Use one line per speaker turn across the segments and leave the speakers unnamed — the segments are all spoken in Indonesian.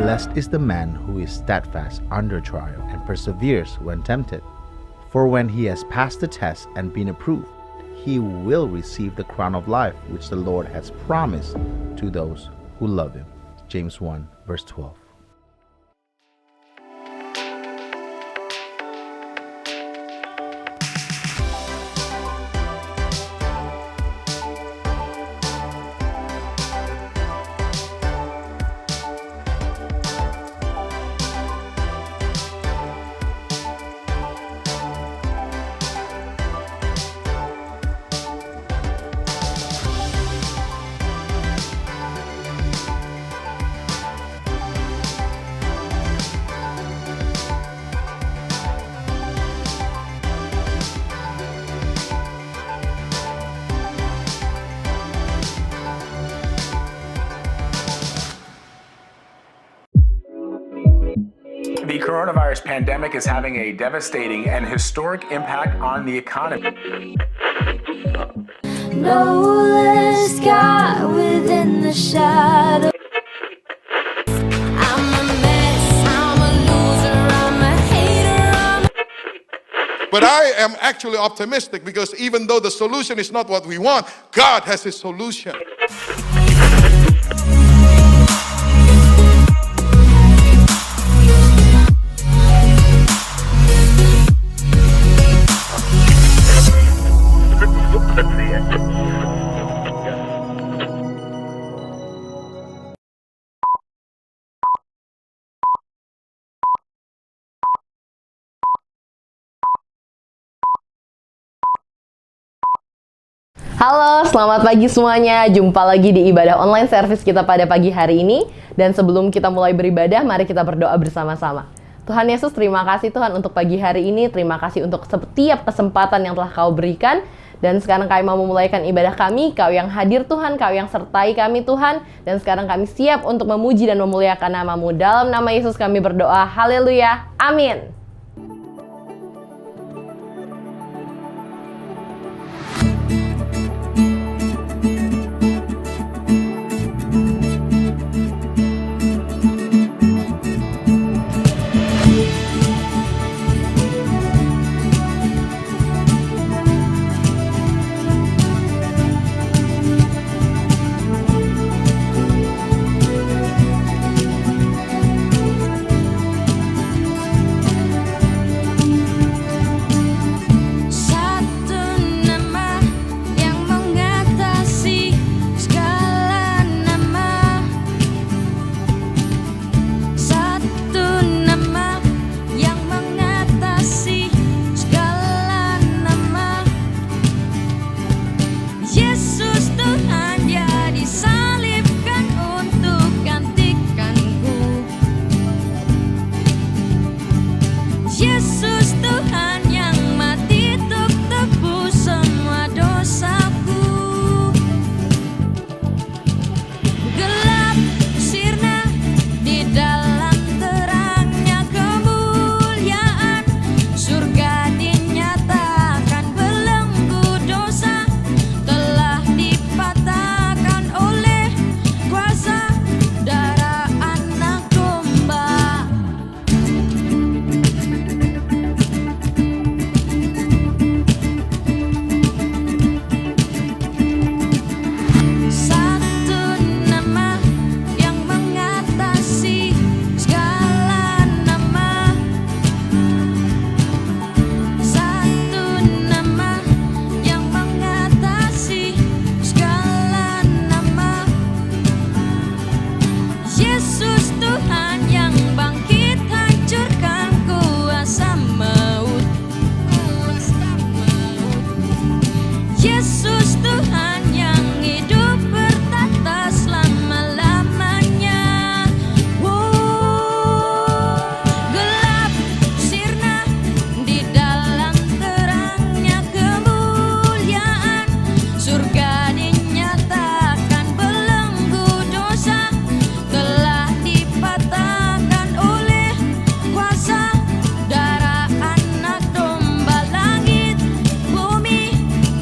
Blessed is the man who is steadfast under trial and perseveres when tempted. For when he has passed the test and been approved, he will receive the crown of life which the Lord has promised to those who love him. James 1 verse 12.
The coronavirus pandemic is having a devastating and historic impact on the economy.
No less God within the shadow. I'm a mess, I'm a loser, I'm a hater,
But I am actually optimistic because even though the solution is not what we want, God has his solution.
Halo, selamat pagi semuanya. Jumpa lagi di ibadah online service kita pada pagi hari ini. Dan sebelum kita mulai beribadah, mari kita berdoa bersama-sama. Tuhan Yesus, terima kasih Tuhan untuk pagi hari ini. Terima kasih untuk setiap kesempatan yang telah Kau berikan. Dan sekarang kami mau memulaikan ibadah kami. Kau yang hadir Tuhan, Kau yang sertai kami Tuhan. Dan sekarang kami siap untuk memuji dan memuliakan nama-Mu. Dalam nama Yesus kami berdoa. Haleluya. Amin.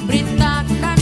beritakan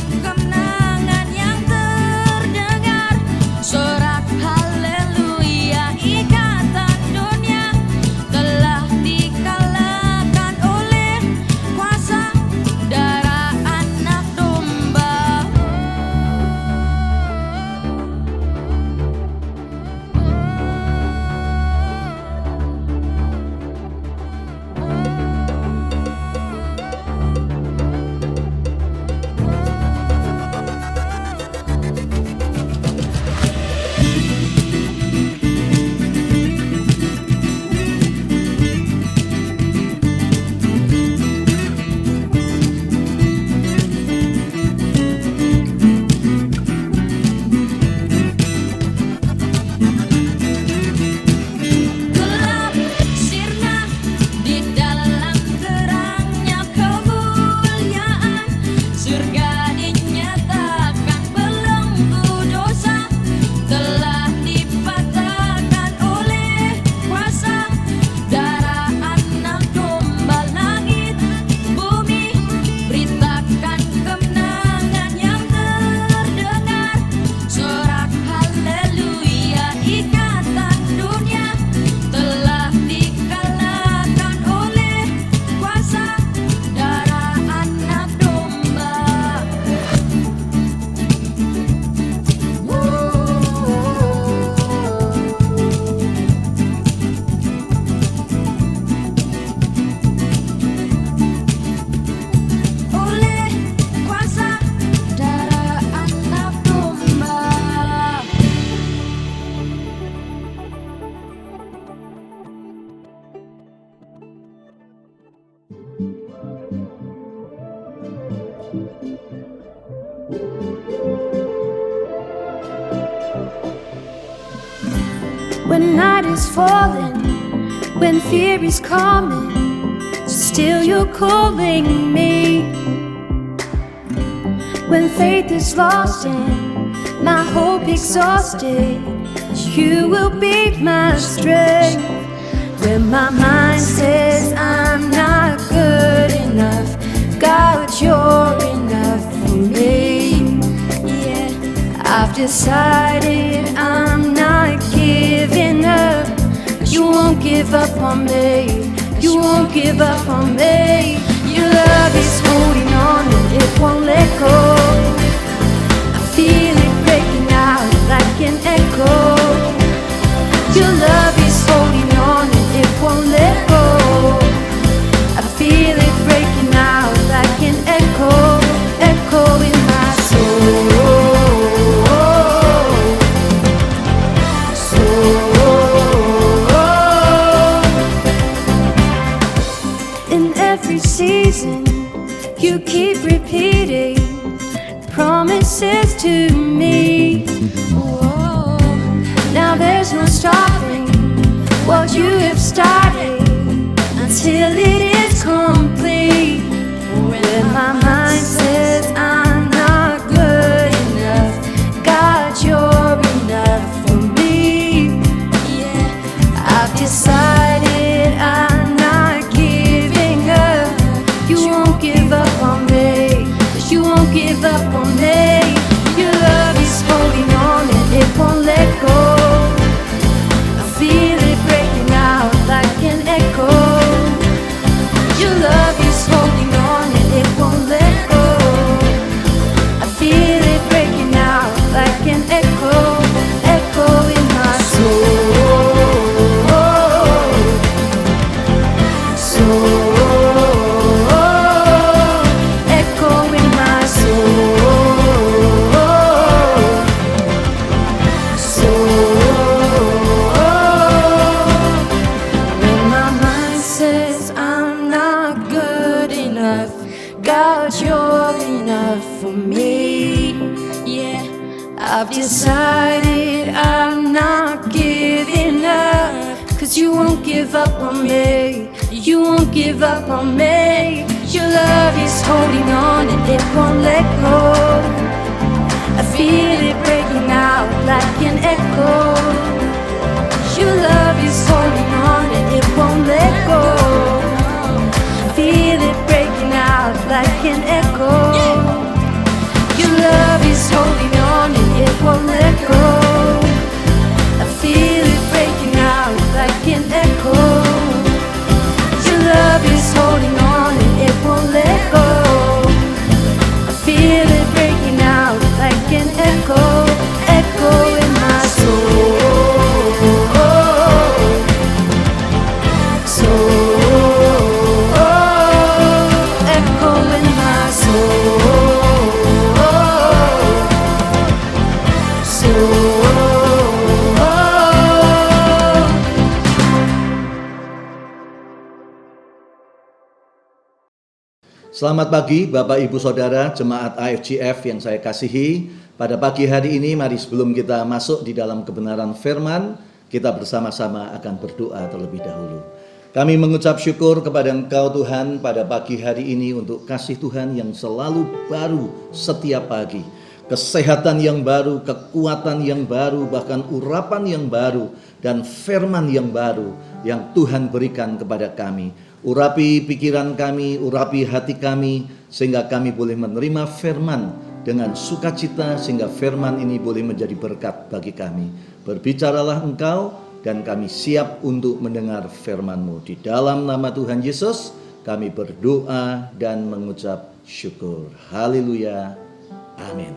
When night is falling, when fear is coming, still you're calling me. When faith is lost and my hope exhausted, you will be my strength. When my mind says I'm not good enough, God, you're enough for me. Yeah, I've decided I'm not giving up. You won't give up on me. You won't give up on me. Your love is holding on and it won't let go. I feel it breaking out like an echo. Your love is holding on and it won't let go. I feel it breaking out like an echo, echo in my soul. In every season, you keep repeating promises to me. Whoa. Now there's no stopping what you have started until it is complete. When my mind says I'm not good enough, God, you're enough for me. Yeah, I've decided I'm not giving up. You won't give up on me. You won't give up on me. Your love is holding on and it won't let go. I feel it breaking out like an echo. Your love is holding on and it won't let go. I feel it breaking out like an echo, echo in my soul. Echo in my when my mind says I'm not good enough, God, you're enough for me. Yeah, I've decided I'm not giving up, 'cause you won't give up on me. You won't give up on me. Your love is holding on and it won't let go. I feel it breaking out like an echo. Your love is holding on and it won't let go. I feel it breaking out like an echo. Your love is holding on and it won't let go. I feel it breaking out like an echo. Your love is holding on and it won't let go. I feel it breaking out like an echo, echo in my soul. Echo in my
Selamat pagi Bapak Ibu Saudara Jemaat AFGF yang saya kasihi. Pada pagi hari ini mari sebelum kita masuk di dalam kebenaran firman, kita bersama-sama akan berdoa terlebih dahulu. Kami mengucap syukur kepada Engkau Tuhan pada pagi hari ini untuk kasih Tuhan yang selalu baru setiap pagi. Kesehatan yang baru, kekuatan yang baru, bahkan urapan yang baru dan firman yang baru yang Tuhan berikan kepada kami. Urapi pikiran kami, urapi hati kami, sehingga kami boleh menerima firman dengan sukacita, sehingga firman ini boleh menjadi berkat bagi kami. Berbicaralah Engkau, dan kami siap untuk mendengar firman-Mu. Di dalam nama Tuhan Yesus, kami berdoa dan mengucap syukur. Haleluya. Amin.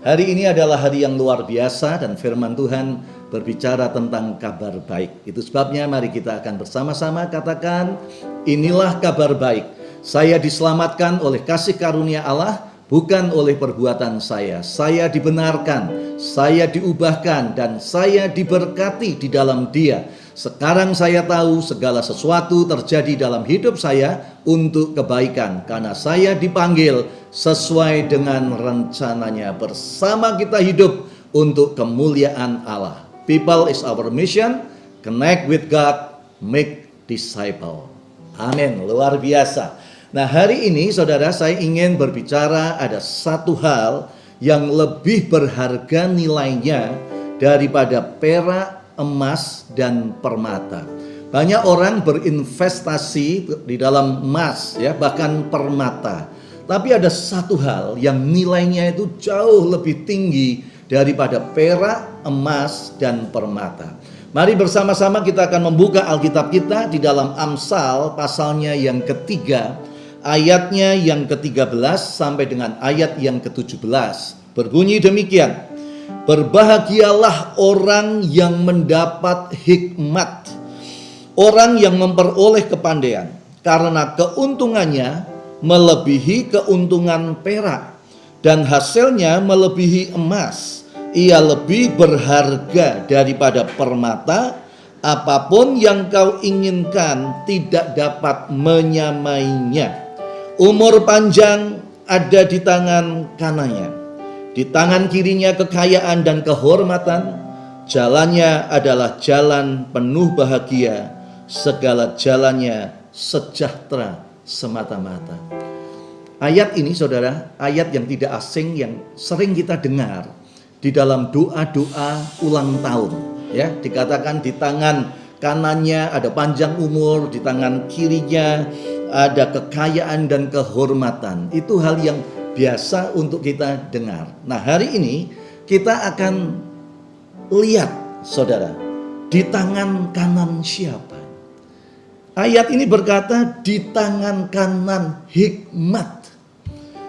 Hari ini adalah hari yang luar biasa dan firman Tuhan berbicara tentang kabar baik. Itu sebabnya mari kita akan bersama-sama katakan, inilah kabar baik. Saya diselamatkan oleh kasih karunia Allah, bukan oleh perbuatan saya. Saya dibenarkan, saya diubahkan, dan saya diberkati di dalam Dia. Sekarang saya tahu segala sesuatu terjadi dalam hidup saya untuk kebaikan, karena saya dipanggil sesuai dengan rencananya. Bersama kita hidup untuk kemuliaan Allah. People is our mission. Connect with God, make disciple. Amin, luar biasa. Nah, hari ini saudara, saya ingin berbicara ada satu hal yang lebih berharga nilainya daripada perak, emas, dan permata. Banyak orang berinvestasi di dalam emas, ya, bahkan permata. Tapi ada satu hal yang nilainya itu jauh lebih tinggi daripada perak, emas, dan permata. Mari bersama-sama kita akan membuka Alkitab kita di dalam Amsal pasalnya yang ketiga, ayatnya yang ke-13 sampai dengan ayat yang ke-17. Berbunyi demikian: berbahagialah orang yang mendapat hikmat, orang yang memperoleh kepandaian, karena keuntungannya melebihi keuntungan perak, dan hasilnya melebihi emas. Ia lebih berharga daripada permata. Apapun yang kau inginkan tidak dapat menyamainya. Umur panjang ada di tangan kanannya, di tangan kirinya kekayaan dan kehormatan. Jalannya adalah jalan penuh bahagia, segala jalannya sejahtera semata-mata. Ayat ini saudara, ayat yang tidak asing yang sering kita dengar di dalam doa-doa ulang tahun, ya. Dikatakan di tangan kanannya ada panjang umur, di tangan kirinya ada kekayaan dan kehormatan. Itu hal yang biasa untuk kita dengar. Nah, hari ini kita akan lihat saudara, di tangan kanan siapa? Ayat ini berkata di tangan kanan hikmat.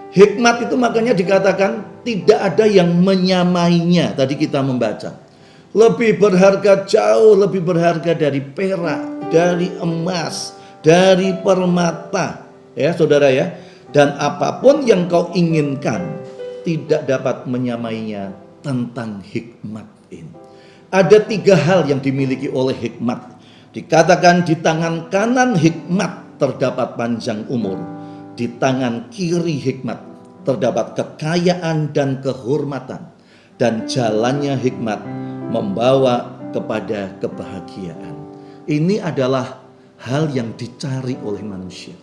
Hikmat itu makanya dikatakan tidak ada yang menyamainya. Tadi kita membaca. Lebih berharga, jauh lebih berharga dari perak, dari emas, dari permata. Ya saudara ya. Dan apapun yang kau inginkan tidak dapat menyamainya tentang hikmat ini. Ada 3 hal yang dimiliki oleh hikmat. Dikatakan di tangan kanan hikmat terdapat panjang umur. Di tangan kiri hikmat terdapat kekayaan dan kehormatan. Dan jalannya hikmat membawa kepada kebahagiaan. Ini adalah hal yang dicari oleh manusia.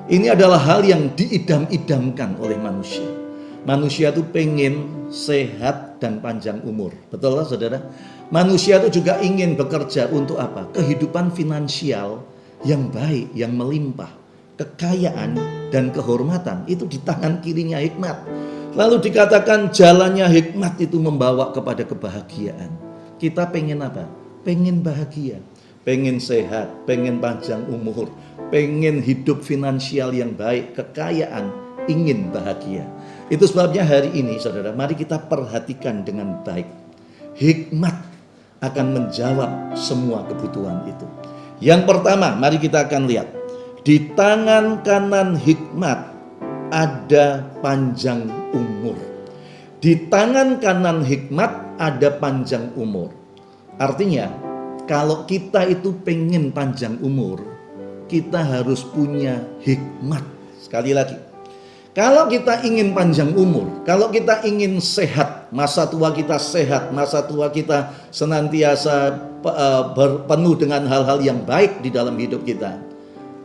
Ini adalah hal yang diidam-idamkan oleh manusia. Manusia itu pengen sehat dan panjang umur. Betul lah saudara? Manusia itu juga ingin bekerja untuk apa? Kehidupan finansial yang baik, yang melimpah. Kekayaan dan kehormatan itu di tangan kirinya hikmat. Lalu dikatakan jalannya hikmat itu membawa kepada kebahagiaan. Kita pengen apa? Pengen bahagia, pengen sehat, pengen panjang umur, pengen hidup finansial yang baik, kekayaan, ingin bahagia. Itu sebabnya hari ini saudara, mari kita perhatikan dengan baik. Hikmat akan menjawab semua kebutuhan itu. Yang pertama, mari kita akan lihat. Di tangan kanan hikmat ada panjang umur. Di tangan kanan hikmat ada panjang umur. Artinya, kalau kita itu pengen panjang umur, kita harus punya hikmat. Sekali lagi, kalau kita ingin panjang umur, kalau kita ingin sehat, masa tua kita sehat, masa tua kita senantiasa penuh dengan hal-hal yang baik di dalam hidup kita,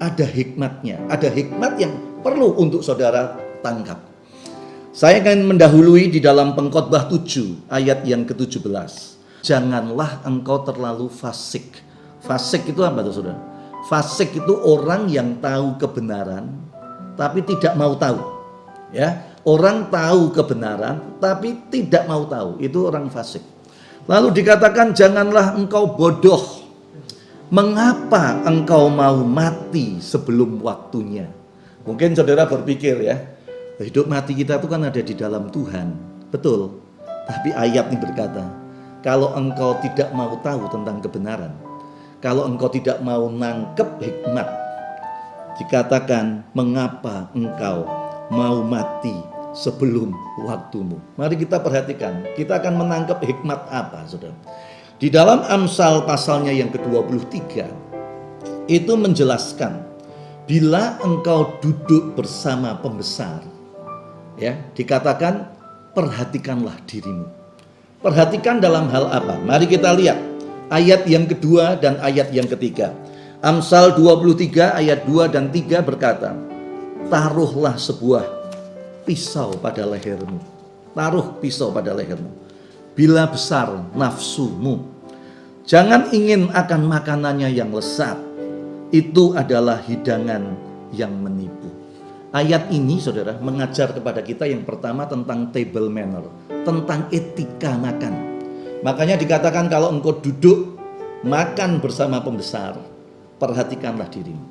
ada hikmatnya, ada hikmat yang perlu untuk saudara tangkap. Saya akan mendahului di dalam Pengkhotbah 7 ayat yang ke-17. Janganlah engkau terlalu fasik. Fasik itu apa tuh saudara? Fasik itu orang yang tahu kebenaran tapi tidak mau tahu. Ya, orang tahu kebenaran tapi tidak mau tahu, itu orang fasik. Lalu dikatakan janganlah engkau bodoh. Mengapa engkau mau mati sebelum waktunya? Mungkin saudara berpikir ya, hidup mati kita itu kan ada di dalam Tuhan. Betul. Tapi ayat ini berkata, kalau engkau tidak mau tahu tentang kebenaran, kalau engkau tidak mau nangkep hikmat, dikatakan mengapa engkau mau mati sebelum waktumu. Mari kita perhatikan, kita akan menangkap hikmat apa saudara. Di dalam Amsal pasalnya yang ke-23 itu menjelaskan bila engkau duduk bersama pembesar, ya, dikatakan perhatikanlah dirimu. Perhatikan dalam hal apa? Mari kita lihat ayat yang kedua dan ayat yang ketiga. Amsal 23 ayat 2 dan 3 berkata, taruhlah sebuah pisau pada lehermu. Taruh pisau pada lehermu. Bila besar nafsumu, jangan ingin akan makanannya yang lezat. Itu adalah hidangan yang menipu. Ayat ini saudara mengajar kepada kita yang pertama tentang table manner, tentang etika makan. Makanya dikatakan kalau engkau duduk makan bersama pembesar, perhatikanlah dirimu.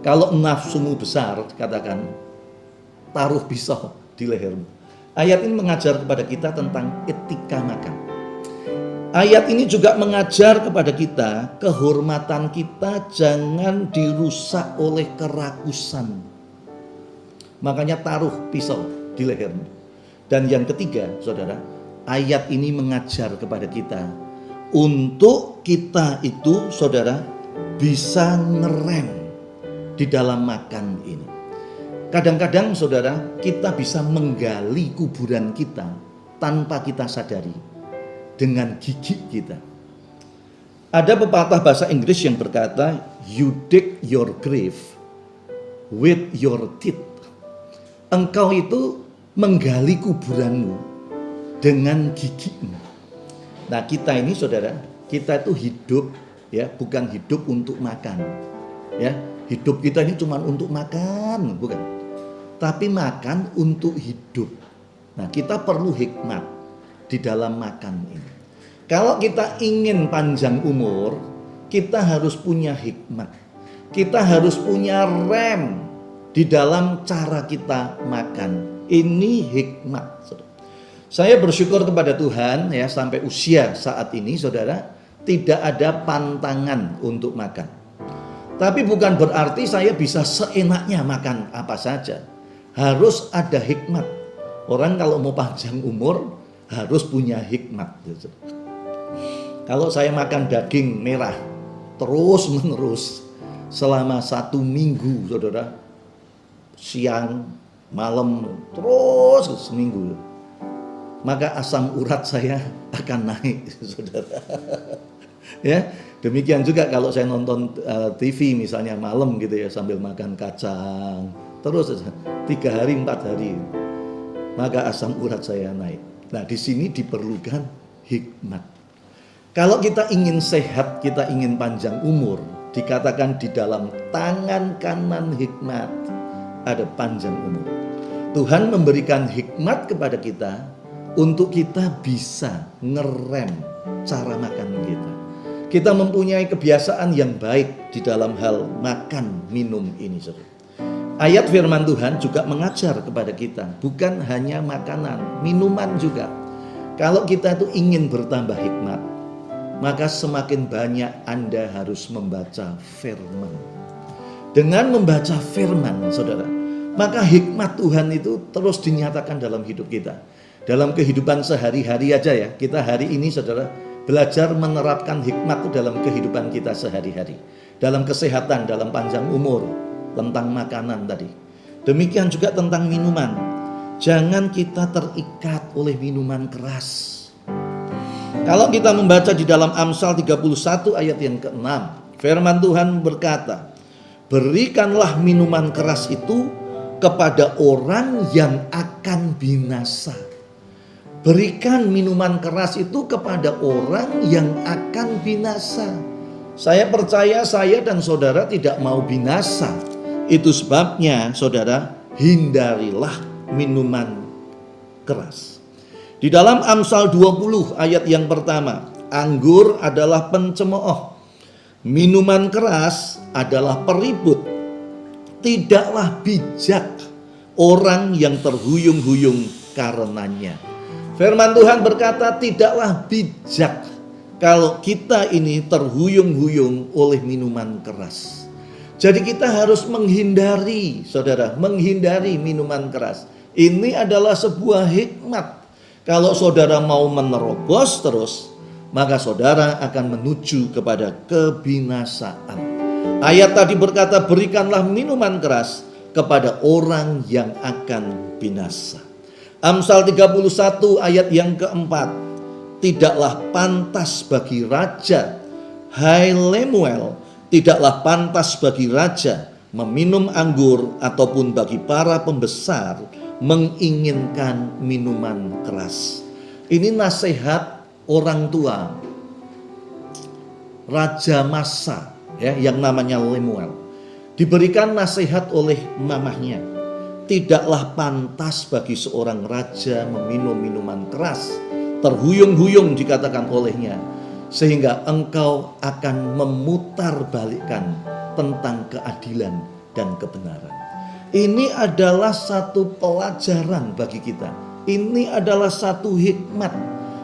Kalau nafsumu besar, katakan taruh pisau di lehermu. Ayat ini mengajar kepada kita tentang etika makan. Ayat ini juga mengajar kepada kita kehormatan kita jangan dirusak oleh kerakusan. Makanya taruh pisau di lehermu. Dan yang ketiga, saudara, ayat ini mengajar kepada kita untuk kita itu, saudara, bisa ngerem di dalam makan ini. Kadang-kadang, saudara, kita bisa menggali kuburan kita tanpa kita sadari dengan gigi kita. Ada pepatah bahasa Inggris yang berkata, you dig your grave with your teeth. Engkau itu menggali kuburanmu dengan gigimu. Nah, kita ini saudara, kita itu hidup ya, bukan hidup untuk makan. Ya, hidup kita ini cuma untuk makan, bukan. Tapi makan untuk hidup. Nah, kita perlu hikmat di dalam makan ini. Kalau kita ingin panjang umur, kita harus punya hikmat. Kita harus punya rem di dalam cara kita makan. Ini hikmat. Saya bersyukur kepada Tuhan ya, sampai usia saat ini saudara tidak ada pantangan untuk makan. Tapi bukan berarti saya bisa seenaknya makan apa saja. Harus ada hikmat. Orang kalau mau panjang umur harus punya hikmat. Kalau saya makan daging merah terus menerus selama 1 minggu saudara, siang, malam, terus seminggu, maka asam urat saya akan naik, saudara. Ya, demikian juga kalau saya nonton TV misalnya malam gitu ya, sambil makan kacang, terus 3 hari, 4 hari, maka asam urat saya naik. Nah, di sini diperlukan hikmat. Kalau kita ingin sehat, kita ingin panjang umur, dikatakan di dalam tangan kanan hikmat ada panjang umur. Tuhan memberikan hikmat kepada kita untuk kita bisa ngerem cara makan kita. Kita mempunyai kebiasaan yang baik di dalam hal makan minum ini. Ayat firman Tuhan juga mengajar kepada kita, bukan hanya makanan, minuman juga. Kalau kita itu ingin bertambah hikmat, maka semakin banyak Anda harus membaca firman. Dengan membaca firman, saudara, maka hikmat Tuhan itu terus dinyatakan dalam hidup kita. Dalam kehidupan sehari-hari aja ya, kita hari ini saudara belajar menerapkan hikmat itu dalam kehidupan kita sehari-hari. Dalam kesehatan, dalam panjang umur, tentang makanan tadi. Demikian juga tentang minuman. Jangan kita terikat oleh minuman keras. Kalau kita membaca di dalam Amsal 31 ayat yang ke-6, firman Tuhan berkata, berikanlah minuman keras itu kepada orang yang akan binasa. Berikan minuman keras itu kepada orang yang akan binasa. Saya percaya saya dan saudara tidak mau binasa. Itu sebabnya saudara, hindarilah minuman keras. Di dalam Amsal 20 ayat yang pertama, anggur adalah pencemooh, minuman keras adalah peribut. Tidaklah bijak orang yang terhuyung-huyung karenanya. Firman Tuhan berkata, tidaklah bijak kalau kita ini terhuyung-huyung oleh minuman keras. Jadi kita harus menghindari, saudara, menghindari minuman keras. Ini adalah sebuah hikmat. Kalau saudara mau menerobos terus, maka saudara akan menuju kepada kebinasaan. Ayat tadi berkata, berikanlah minuman keras kepada orang yang akan binasa. Amsal 31 ayat yang keempat, tidaklah pantas bagi raja, hai Lemuel, tidaklah pantas bagi raja meminum anggur ataupun bagi para pembesar menginginkan minuman keras. Ini nasihat orang tua raja masa ya, yang namanya Lemuel. Diberikan nasihat oleh mamahnya. Tidaklah pantas bagi seorang raja meminum minuman keras, terhuyung-huyung dikatakan olehnya, sehingga engkau akan memutarbalikkan tentang keadilan dan kebenaran. Ini adalah satu pelajaran bagi kita. Ini adalah satu hikmat.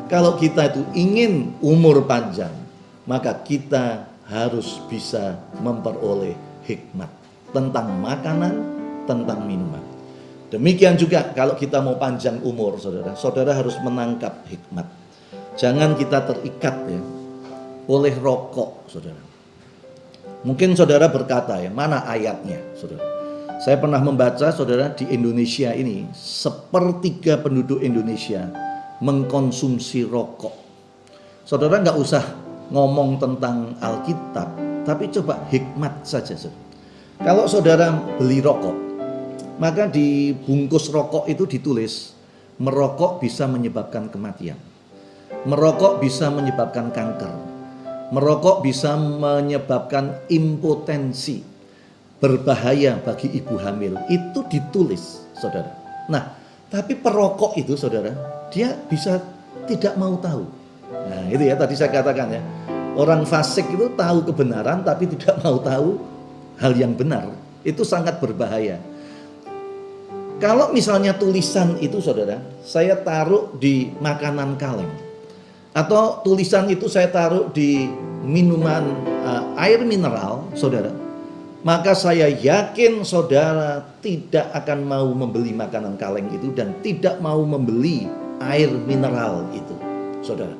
Kalau kita itu ingin umur panjang, maka kita harus bisa memperoleh hikmat tentang makanan, tentang minuman. Demikian juga kalau kita mau panjang umur, saudara, saudara harus menangkap hikmat. Jangan kita terikat ya oleh rokok, saudara. Mungkin saudara berkata ya, mana ayatnya, saudara? Saya pernah membaca, saudara, di Indonesia ini 1/3 penduduk Indonesia mengkonsumsi rokok. Saudara nggak usah ngomong tentang Alkitab, tapi coba hikmat saja, saudara. Kalau saudara beli rokok, maka di bungkus rokok itu ditulis, merokok bisa menyebabkan kematian. Merokok bisa menyebabkan kanker. Merokok bisa menyebabkan impotensi, berbahaya bagi ibu hamil. Itu ditulis, saudara. Nah, tapi perokok itu, saudara, dia bisa tidak mau tahu. Nah, itu ya tadi saya katakan ya. Orang fasik itu tahu kebenaran tapi tidak mau tahu hal yang benar. Itu sangat berbahaya. Kalau misalnya tulisan itu, saudara, saya taruh di makanan kaleng, atau tulisan itu saya taruh di minuman air mineral, saudara, maka saya yakin saudara tidak akan mau membeli makanan kaleng itu dan tidak mau membeli air mineral itu, saudara.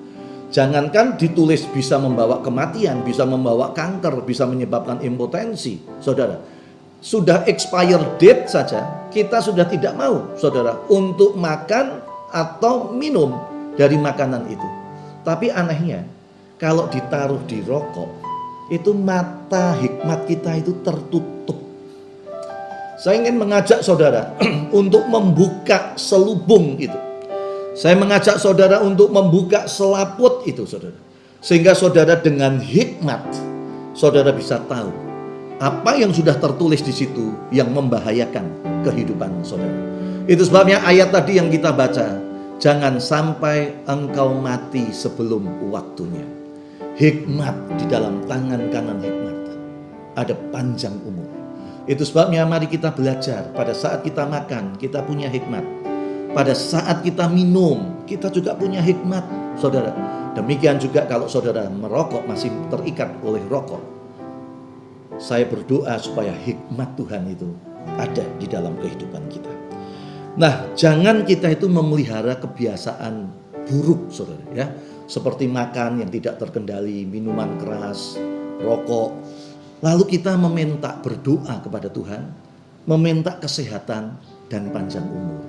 Jangankan ditulis bisa membawa kematian, bisa membawa kanker, bisa menyebabkan impotensi, saudara. Sudah expired date saja, kita sudah tidak mau, saudara, untuk makan atau minum dari makanan itu. Tapi anehnya, kalau ditaruh di rokok, itu mata hikmat kita itu tertutup. Saya ingin mengajak saudara untuk membuka selubung itu. Saya mengajak saudara untuk membuka selaput itu, saudara. Sehingga saudara dengan hikmat, saudara bisa tahu apa yang sudah tertulis di situ yang membahayakan kehidupan saudara. Itu sebabnya ayat tadi yang kita baca, jangan sampai engkau mati sebelum waktunya. Hikmat di dalam tangan kanan hikmat, ada panjang umur. Itu sebabnya mari kita belajar, pada saat kita makan kita punya hikmat, pada saat kita minum kita juga punya hikmat, saudara. Demikian juga kalau saudara merokok, masih terikat oleh rokok, saya berdoa supaya hikmat Tuhan itu ada di dalam kehidupan kita. Nah, jangan kita itu memelihara kebiasaan buruk, saudara, ya, seperti makan yang tidak terkendali, minuman keras, rokok. Lalu kita meminta, berdoa kepada Tuhan, meminta kesehatan dan panjang umur.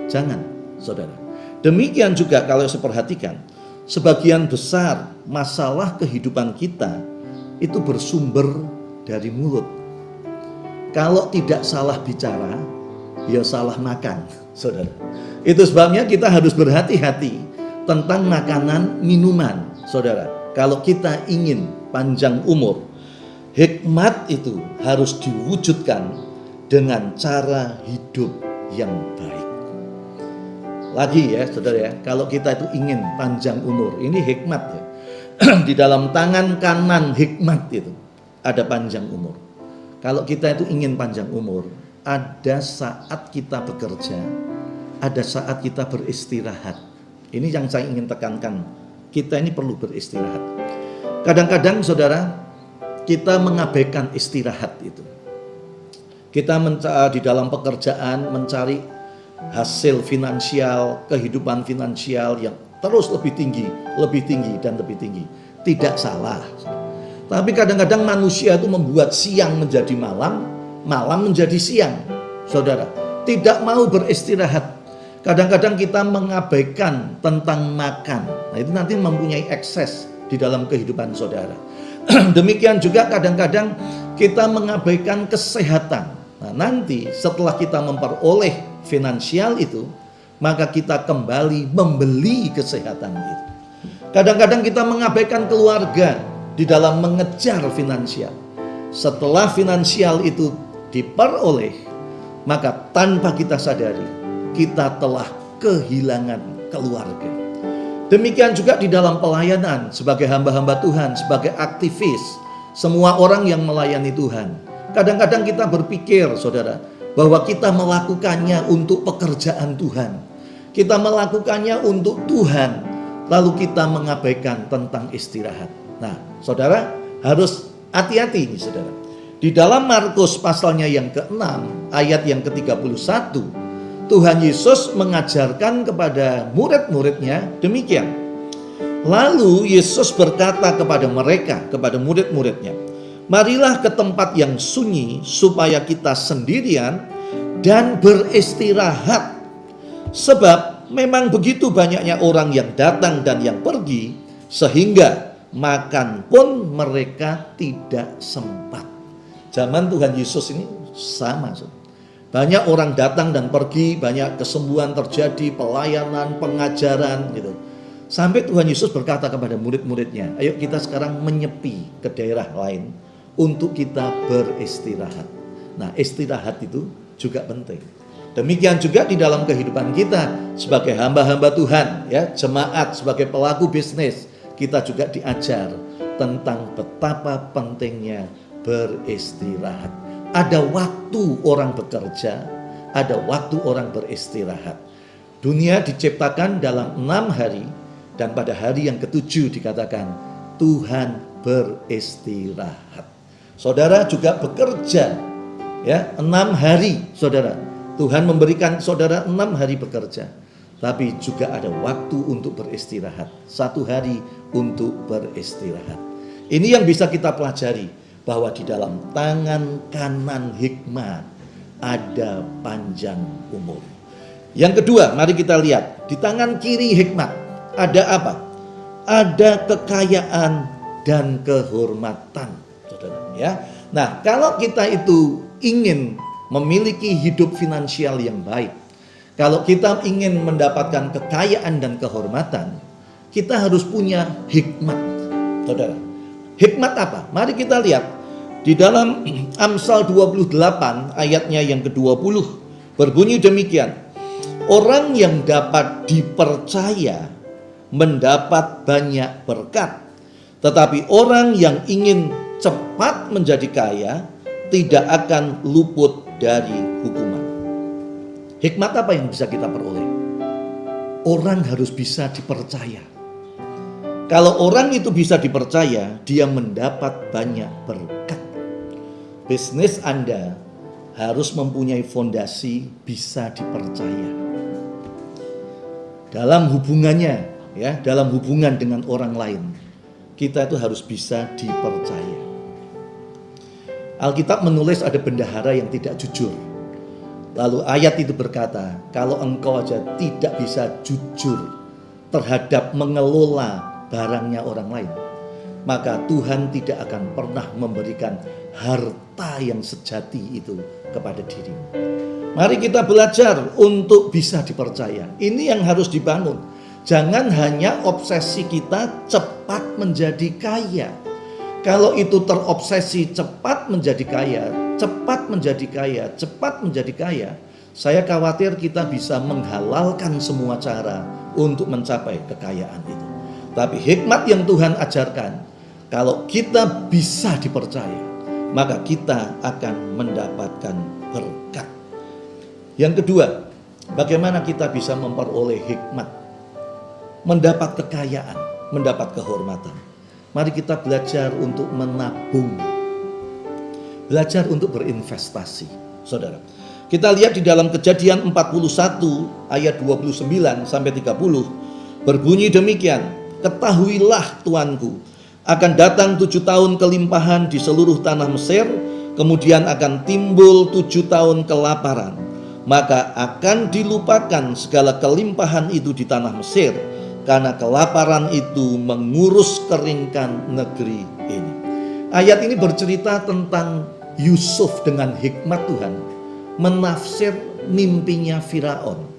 Jangan, saudara. Demikian juga kalau saya perhatikan, sebagian besar masalah kehidupan kita itu bersumber dari mulut. Kalau tidak salah bicara, ya salah makan, saudara. Itu sebabnya kita harus berhati-hati tentang makanan, minuman, saudara. Kalau kita ingin panjang umur, hikmat itu harus diwujudkan dengan cara hidup yang baik. Lagi ya, saudara ya, kalau kita itu ingin panjang umur, ini hikmat ya. Di dalam tangan kanan hikmat itu ada panjang umur. Kalau kita itu ingin panjang umur, ada saat kita bekerja, ada saat kita beristirahat. Ini yang saya ingin tekankan. Kita ini perlu beristirahat. Kadang-kadang saudara, kita mengabaikan istirahat itu. Kita di dalam pekerjaan mencari hasil finansial, kehidupan finansial yang terus lebih tinggi dan lebih tinggi. Tidak salah. Tapi kadang-kadang manusia itu membuat siang menjadi malam, malam menjadi siang, saudara. Tidak mau beristirahat. Kadang-kadang kita mengabaikan tentang makan. Nah, itu nanti mempunyai ekses di dalam kehidupan saudara. Demikian juga kadang-kadang kita mengabaikan kesehatan. Nah, nanti setelah kita memperoleh finansial itu, maka kita kembali membeli kesehatan itu. Kadang-kadang kita mengabaikan keluarga di dalam mengejar finansial. Setelah finansial itu diperoleh, maka tanpa kita sadari, kita telah kehilangan keluarga. Demikian juga di dalam pelayanan sebagai hamba-hamba Tuhan, sebagai aktivis, semua orang yang melayani Tuhan. Kadang-kadang kita berpikir, saudara, bahwa kita melakukannya untuk pekerjaan Tuhan. Kita melakukannya untuk Tuhan, lalu kita mengabaikan tentang istirahat. Nah, saudara harus hati-hati ini, saudara. Di dalam Markus pasalnya yang ke-6, ayat yang ke-31, Tuhan Yesus mengajarkan kepada murid-muridnya demikian. Lalu Yesus berkata kepada mereka, kepada murid-muridnya, marilah ke tempat yang sunyi supaya kita sendirian dan beristirahat. Sebab memang begitu banyaknya orang yang datang dan yang pergi, sehingga makan pun mereka tidak sempat. Zaman Tuhan Yesus ini sama, saudara. Banyak orang datang dan pergi, banyak kesembuhan terjadi, pelayanan, pengajaran gitu. Sampai Tuhan Yesus berkata kepada murid-muridnya, ayo kita sekarang menyepi ke daerah lain untuk kita beristirahat. Nah, istirahat itu juga penting. Demikian juga di dalam kehidupan kita sebagai hamba-hamba Tuhan, ya, jemaat, sebagai pelaku bisnis, kita juga diajar tentang betapa pentingnya beristirahat. Ada waktu orang bekerja, ada waktu orang beristirahat. Dunia diciptakan dalam 6 hari, dan pada hari yang ke-7 dikatakan Tuhan beristirahat. Saudara juga bekerja, ya, 6 hari, saudara. Tuhan memberikan saudara 6 hari bekerja, tapi juga ada waktu untuk beristirahat. 1 hari untuk beristirahat. Ini yang bisa kita pelajari, bahwa di dalam tangan kanan hikmat ada panjang umur. Yang kedua, mari kita lihat di tangan kiri hikmat ada apa? Ada kekayaan dan kehormatan, saudara, ya. Nah, kalau kita itu ingin memiliki hidup finansial yang baik, kalau kita ingin mendapatkan kekayaan dan kehormatan, kita harus punya hikmat, saudara. Hikmat apa? Mari kita lihat di dalam Amsal 28 ayatnya yang ke-20 berbunyi demikian. Orang yang dapat dipercaya mendapat banyak berkat, tetapi orang yang ingin cepat menjadi kaya tidak akan luput dari hukuman. Hikmat apa yang bisa kita peroleh? Orang harus bisa dipercaya. Kalau orang itu bisa dipercaya, dia mendapat banyak berkat. Bisnis Anda harus mempunyai fondasi bisa dipercaya. Dalam hubungannya, ya, dalam hubungan dengan orang lain, kita itu harus bisa dipercaya. Alkitab menulis ada bendahara yang tidak jujur. Lalu ayat itu berkata, kalau engkau aja tidak bisa jujur terhadap mengelola barangnya orang lain, maka Tuhan tidak akan pernah memberikan harta yang sejati itu kepada dirimu. Mari kita belajar untuk bisa dipercaya. Ini yang harus dibangun. Jangan hanya obsesi kita cepat menjadi kaya. Kalau itu terobsesi cepat menjadi kaya, cepat menjadi kaya, cepat menjadi kaya, saya khawatir kita bisa menghalalkan semua cara untuk mencapai kekayaan itu. Tapi hikmat yang Tuhan ajarkan, kalau kita bisa dipercaya, maka kita akan mendapatkan berkat. Yang kedua, bagaimana kita bisa memperoleh hikmat, mendapat kekayaan, mendapat kehormatan. Mari kita belajar untuk menabung, belajar untuk berinvestasi, saudara. Kita lihat di dalam Kejadian 41 ayat 29 sampai 30 berbunyi demikian. Ketahuilah tuanku, akan datang 7 tahun kelimpahan di seluruh tanah Mesir, kemudian akan timbul 7 tahun kelaparan. maka akan dilupakan segala kelimpahan itu di tanah Mesir, karena kelaparan itu mengurus keringkan negeri ini. Ayat ini bercerita tentang Yusuf dengan hikmat Tuhan menafsir mimpinya Firaun.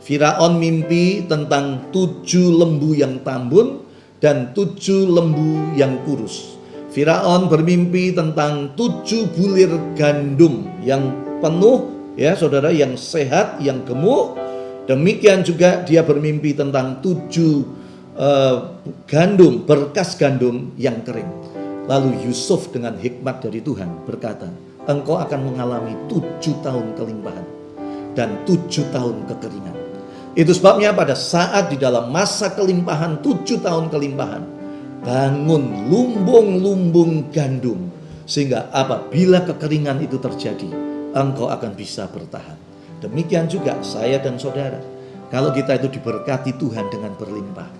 Firaun mimpi tentang 7 lembu yang tambun dan 7 lembu yang kurus. Firaun bermimpi tentang 7 bulir gandum yang penuh, ya saudara, yang sehat, yang gemuk. Demikian juga dia bermimpi tentang 7 gandum, berkas gandum yang kering. Lalu Yusuf dengan hikmat dari Tuhan berkata, engkau akan mengalami 7 tahun kelimpahan dan 7 tahun kekeringan. Itu sebabnya pada saat di dalam masa kelimpahan, 7 tahun kelimpahan, bangun lumbung-lumbung gandum, sehingga apabila kekeringan itu terjadi, engkau akan bisa bertahan. Demikian juga saya dan saudara, kalau kita itu diberkati Tuhan dengan berlimpah,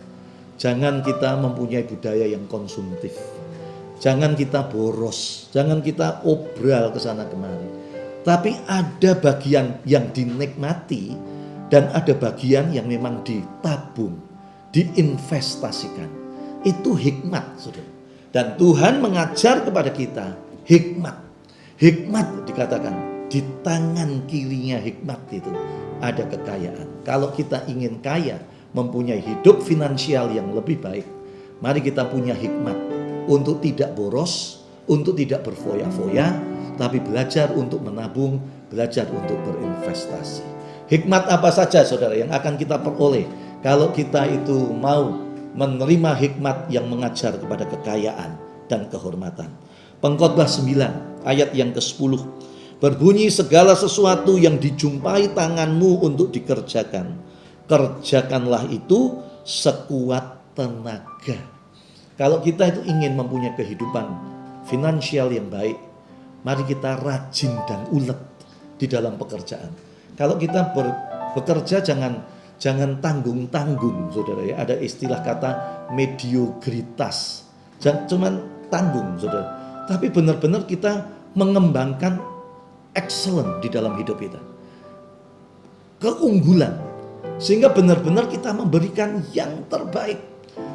jangan kita mempunyai budaya yang konsumtif, jangan kita boros, jangan kita obral ke sana kemari, tapi ada bagian yang dinikmati dan ada bagian yang memang ditabung, diinvestasikan. Itu hikmat, saudara. Dan Tuhan mengajar kepada kita hikmat. Hikmat dikatakan di tangan kirinya hikmat itu ada kekayaan. Kalau kita ingin kaya, mempunyai hidup finansial yang lebih baik, mari kita punya hikmat untuk tidak boros, untuk tidak berfoya-foya, tapi belajar untuk menabung, belajar untuk berinvestasi. Hikmat apa saja saudara yang akan kita peroleh kalau kita itu mau menerima hikmat yang mengajar kepada kekayaan dan kehormatan. Pengkhotbah 9 ayat yang ke-10. Berbunyi, segala sesuatu yang dijumpai tanganmu untuk dikerjakan, kerjakanlah itu sekuat tenaga. Kalau kita itu ingin mempunyai kehidupan finansial yang baik, mari kita rajin dan ulet di dalam pekerjaan. Kalau kita bekerja jangan tanggung-tanggung, saudara ya. Ada istilah kata mediokritas. Jangan cuman tanggung, saudara. Tapi benar-benar kita mengembangkan excellent di dalam hidup kita. Keunggulan. Sehingga benar-benar kita memberikan yang terbaik.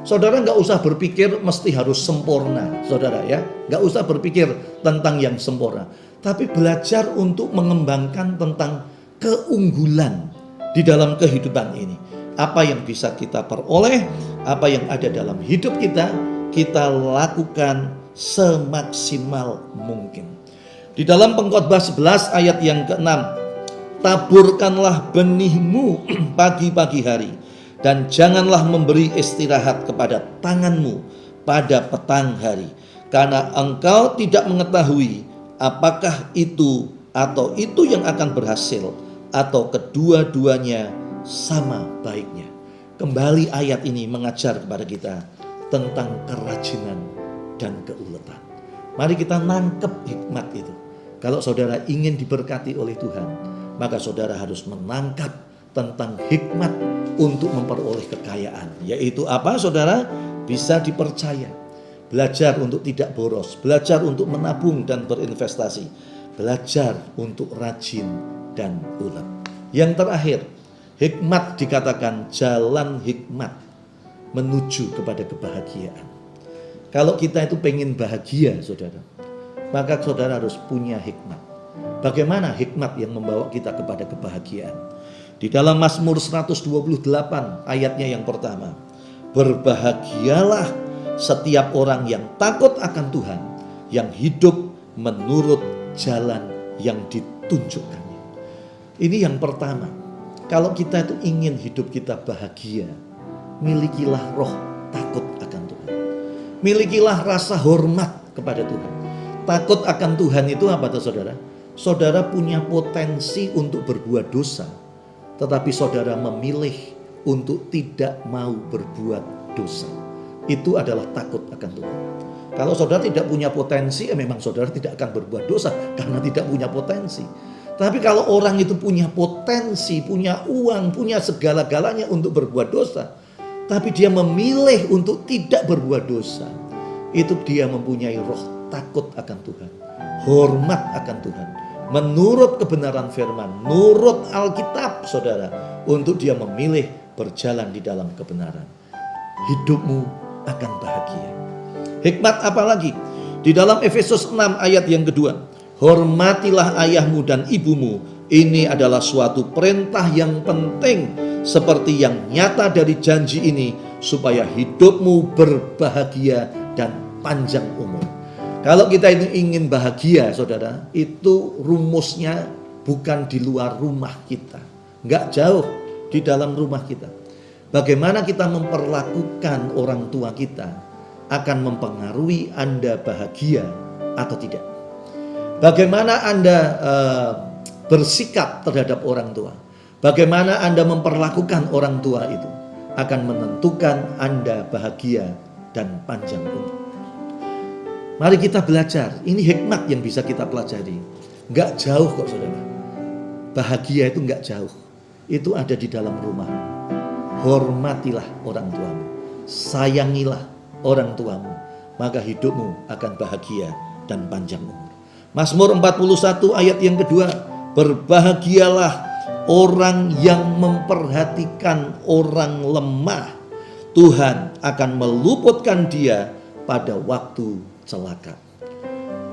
Saudara nggak usah berpikir mesti harus sempurna, saudara ya. Nggak usah berpikir tentang yang sempurna. Tapi belajar untuk mengembangkan tentang keunggulan di dalam kehidupan ini. Apa yang bisa kita peroleh, apa yang ada dalam hidup kita lakukan semaksimal mungkin. Di dalam Pengkhotbah 11 ayat yang ke-6, taburkanlah benihmu pagi-pagi hari, dan janganlah memberi istirahat kepada tanganmu pada petang hari, karena engkau tidak mengetahui apakah itu atau itu yang akan berhasil, atau kedua-duanya sama baiknya. Kembali ayat ini mengajar kepada kita tentang kerajinan dan keuletan. Mari kita nangkep hikmat itu. Kalau saudara ingin diberkati oleh Tuhan, maka saudara harus menangkap tentang hikmat untuk memperoleh kekayaan. Yaitu apa saudara? Bisa dipercaya. Belajar untuk tidak boros, belajar untuk menabung dan berinvestasi, belajar untuk rajin dan ulet. Yang terakhir, hikmat dikatakan jalan hikmat menuju kepada kebahagiaan. Kalau kita itu pengen bahagia saudara, maka saudara harus punya hikmat. Bagaimana hikmat yang membawa kita kepada kebahagiaan? Di dalam Mazmur 128 ayatnya yang pertama, berbahagialah setiap orang yang takut akan Tuhan, yang hidup menurut jalan yang ditunjukkannya. Ini yang pertama. Kalau kita itu ingin hidup kita bahagia, milikilah roh takut akan Tuhan. Milikilah rasa hormat kepada Tuhan. Takut akan Tuhan itu apa tuh saudara? Saudara punya potensi untuk berbuat dosa, tetapi saudara memilih untuk tidak mau berbuat dosa. Itu adalah takut akan Tuhan. Kalau saudara tidak punya potensi, memang saudara tidak akan berbuat dosa karena tidak punya potensi. Tapi kalau orang itu punya potensi, punya uang, punya segala-galanya untuk berbuat dosa, tapi dia memilih untuk tidak berbuat dosa, itu dia mempunyai roh takut akan Tuhan, hormat akan Tuhan, menurut kebenaran firman, nurut Alkitab, saudara, untuk dia memilih berjalan di dalam kebenaran. Hidupmu akan bahagia. Hikmat apa lagi? Di dalam Efesus 6 ayat yang kedua, hormatilah ayahmu dan ibumu. Ini adalah suatu perintah yang penting, seperti yang nyata dari janji ini, supaya hidupmu berbahagia dan panjang umur. Kalau kita itu ingin bahagia, saudara, itu rumusnya bukan di luar rumah kita, nggak jauh di dalam rumah kita. Bagaimana kita memperlakukan orang tua kita akan mempengaruhi Anda bahagia atau tidak. Bagaimana Anda bersikap terhadap orang tua, bagaimana Anda memperlakukan orang tua itu akan menentukan Anda bahagia dan panjang umur. Mari kita belajar, ini hikmat yang bisa kita pelajari. Gak jauh kok saudara. Bahagia itu gak jauh. Itu ada di dalam rumah. Hormatilah orang tuamu. Sayangilah orang tuamu. Maka hidupmu akan bahagia dan panjang umur. Mazmur 41 ayat yang kedua. Berbahagialah orang yang memperhatikan orang lemah. Tuhan akan meluputkan dia pada waktu celaka.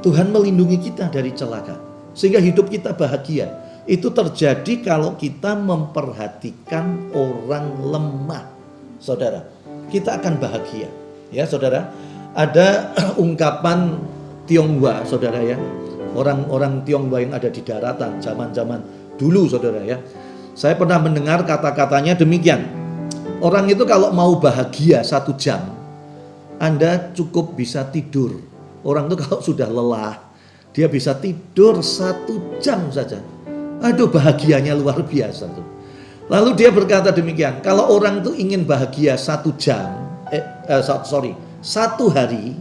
Tuhan melindungi kita dari celaka, sehingga hidup kita bahagia. Itu terjadi kalau kita memperhatikan orang lemah. Saudara, kita akan bahagia. Ya saudara, ada ungkapan Tionghoa, saudara ya. Orang-orang Tionghoa yang ada di daratan zaman-zaman dulu, saudara ya. Saya pernah mendengar kata-katanya demikian. Orang itu kalau mau bahagia 1 jam, Anda cukup bisa tidur. Orang itu kalau sudah lelah, dia bisa tidur 1 jam saja. Aduh, bahagianya luar biasa tuh. Lalu dia berkata demikian, kalau orang itu ingin bahagia 1 jam, 1 hari,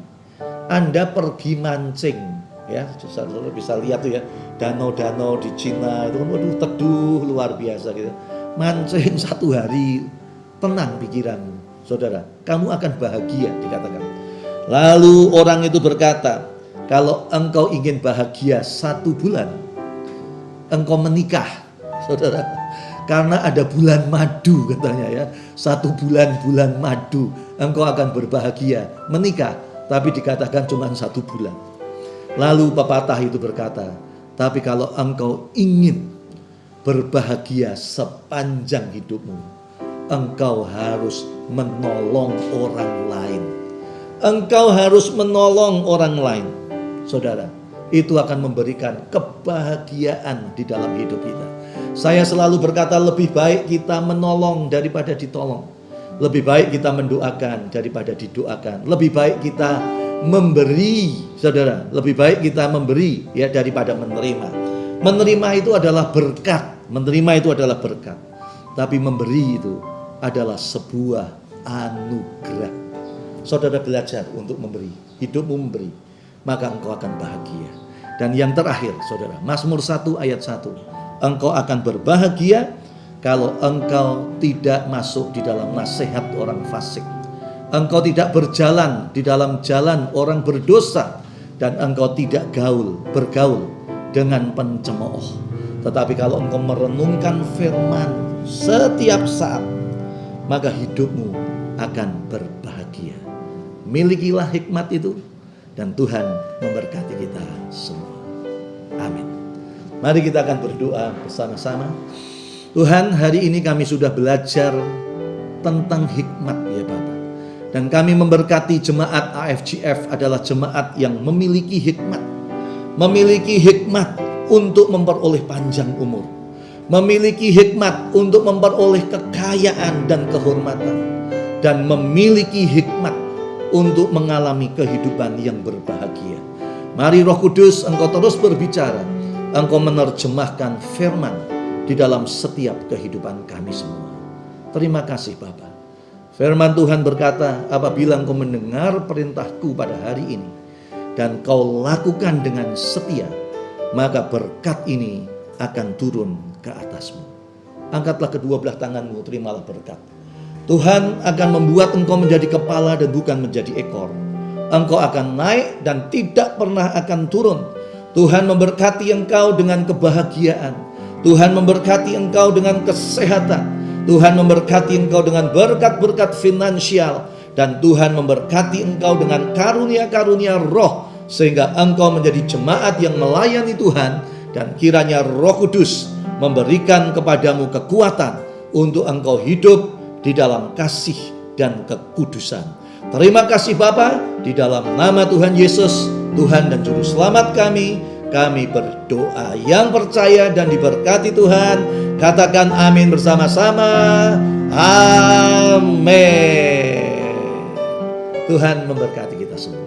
Anda pergi mancing, ya, saudara bisa lihat tuh ya, danau-danau di Cina itu, waduh teduh luar biasa gitu. Mancing 1 hari, tenang pikiranmu. Saudara, kamu akan bahagia dikatakan. Lalu orang itu berkata, kalau engkau ingin bahagia 1 bulan, engkau menikah, saudara. Karena ada bulan madu katanya ya. 1 bulan madu, engkau akan berbahagia. Menikah, tapi dikatakan cuma 1 bulan. Lalu pepatah itu berkata, tapi kalau engkau ingin berbahagia sepanjang hidupmu, engkau harus menolong orang lain. Engkau harus menolong orang lain. Saudara, itu akan memberikan kebahagiaan di dalam hidup kita. Saya selalu berkata lebih baik kita menolong daripada ditolong. Lebih baik kita mendoakan daripada didoakan. Lebih baik kita memberi, saudara. Lebih baik kita memberi ya daripada menerima. Menerima itu adalah berkat. Menerima itu adalah berkat. Tapi memberi itu adalah sebuah anugerah. Saudara belajar untuk memberi, hidupmu memberi, maka engkau akan bahagia. Dan yang terakhir, saudara, Mazmur 1 ayat 1, engkau akan berbahagia kalau engkau tidak masuk di dalam nasihat orang fasik. Engkau tidak berjalan di dalam jalan orang berdosa, dan engkau tidak bergaul dengan pencemooh. Tetapi kalau engkau merenungkan firman setiap saat, maka hidupmu akan berbahagia. Milikilah hikmat itu, dan Tuhan memberkati kita semua. Amin. Mari kita akan berdoa bersama-sama. Tuhan, hari ini kami sudah belajar tentang hikmat ya Bapak. Dan kami memberkati jemaat AFGF adalah jemaat yang memiliki hikmat. Memiliki hikmat untuk memperoleh panjang umur. Memiliki hikmat untuk memperoleh kekayaan dan kehormatan, dan memiliki hikmat untuk mengalami kehidupan yang berbahagia. Mari Roh Kudus, Engkau terus berbicara, Engkau menerjemahkan firman di dalam setiap kehidupan kami semua. Terima kasih Bapa. Firman Tuhan berkata, apabila Engkau mendengar perintahku pada hari ini dan Kau lakukan dengan setia, maka berkat ini akan turun ke atasmu. Angkatlah kedua belah tanganmu, terimalah berkat. Tuhan akan membuat engkau menjadi kepala dan bukan menjadi ekor. Engkau akan naik dan tidak pernah akan turun. Tuhan memberkati engkau dengan kebahagiaan. Tuhan memberkati engkau dengan kesehatan. Tuhan memberkati engkau dengan berkat-berkat finansial. Dan Tuhan memberkati engkau dengan karunia-karunia roh, sehingga engkau menjadi jemaat yang melayani Tuhan. Dan kiranya Roh Kudus memberikan kepadamu kekuatan untuk engkau hidup di dalam kasih dan kekudusan. Terima kasih Bapa, di dalam nama Tuhan Yesus, Tuhan dan Juru Selamat kami berdoa. Yang percaya dan diberkati Tuhan, katakan amin bersama-sama. Amin. Tuhan memberkati kita semua.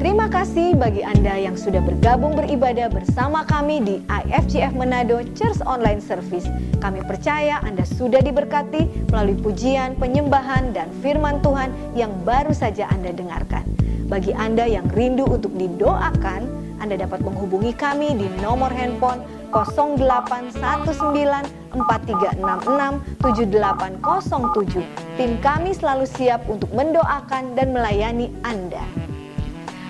Terima kasih bagi Anda yang sudah bergabung beribadah bersama kami di IFGF Manado Church Online Service. Kami percaya Anda sudah diberkati melalui pujian, penyembahan, dan firman Tuhan yang baru saja Anda dengarkan. Bagi Anda yang rindu untuk didoakan, Anda dapat menghubungi kami di nomor handphone 081943667807. Tim kami selalu siap untuk mendoakan dan melayani Anda.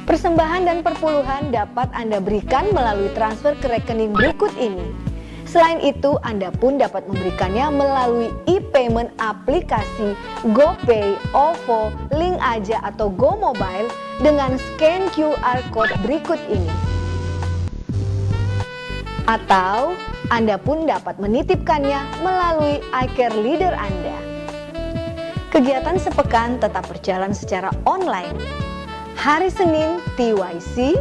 Persembahan dan perpuluhan dapat Anda berikan melalui transfer ke rekening berikut ini. Selain itu, Anda pun dapat memberikannya melalui e-payment aplikasi GoPay, OVO, Link Aja atau Go Mobile dengan scan QR Code berikut ini. Atau Anda pun dapat menitipkannya melalui iCare Leader Anda. Kegiatan sepekan tetap berjalan secara online. Hari Senin TYC,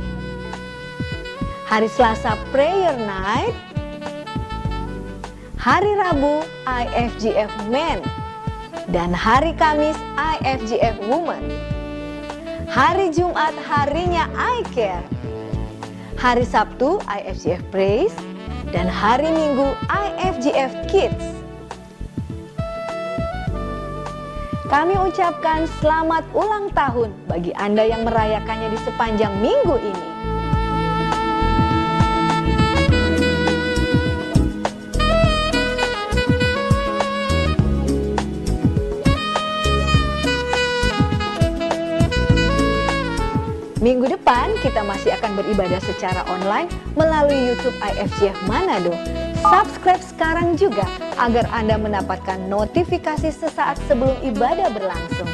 hari Selasa Prayer Night, hari Rabu IFGF Men, dan hari Kamis IFGF Women. Hari Jumat harinya iCare, hari Sabtu IFGF Praise, dan hari Minggu IFGF Kids. Kami ucapkan selamat ulang tahun bagi Anda yang merayakannya di sepanjang minggu ini. Minggu depan kita masih akan beribadah secara online melalui YouTube IFGF Manado. Subscribe sekarang juga agar Anda mendapatkan notifikasi sesaat sebelum ibadah berlangsung.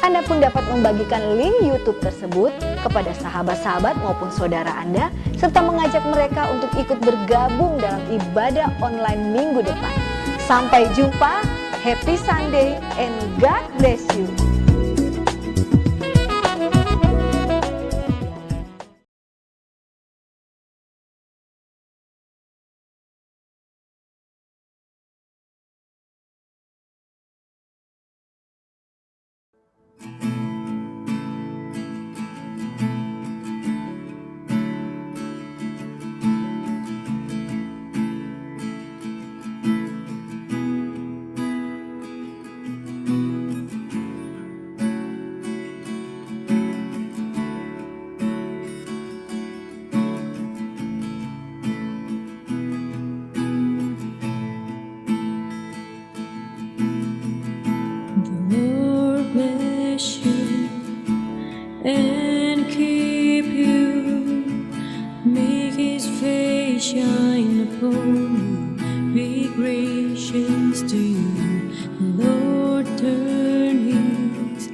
Anda pun dapat membagikan link YouTube tersebut kepada sahabat-sahabat maupun saudara Anda, serta mengajak mereka untuk ikut bergabung dalam ibadah online minggu depan. Sampai jumpa, happy Sunday and God bless you.
And keep you, make His face shine upon you, be gracious to you. The Lord turn His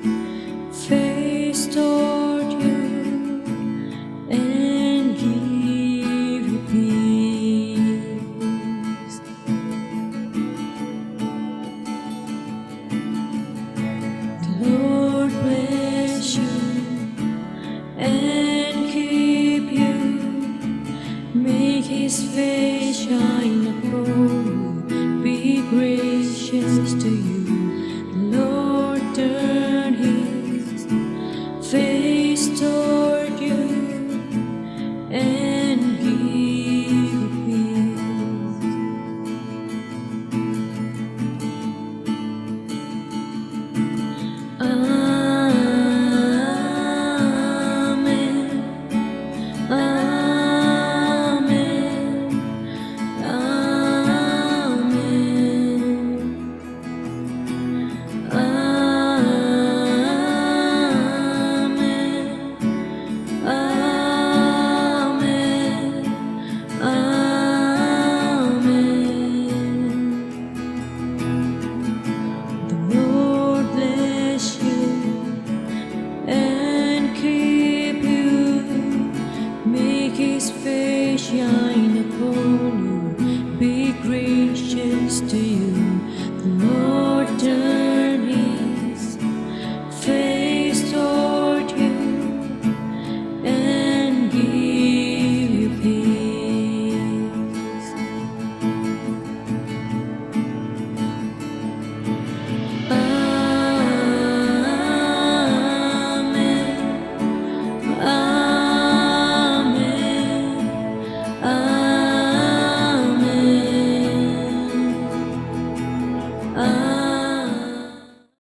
face toward you and give you peace. The Lord bless you and keep you, make His face shine upon you, be gracious to you.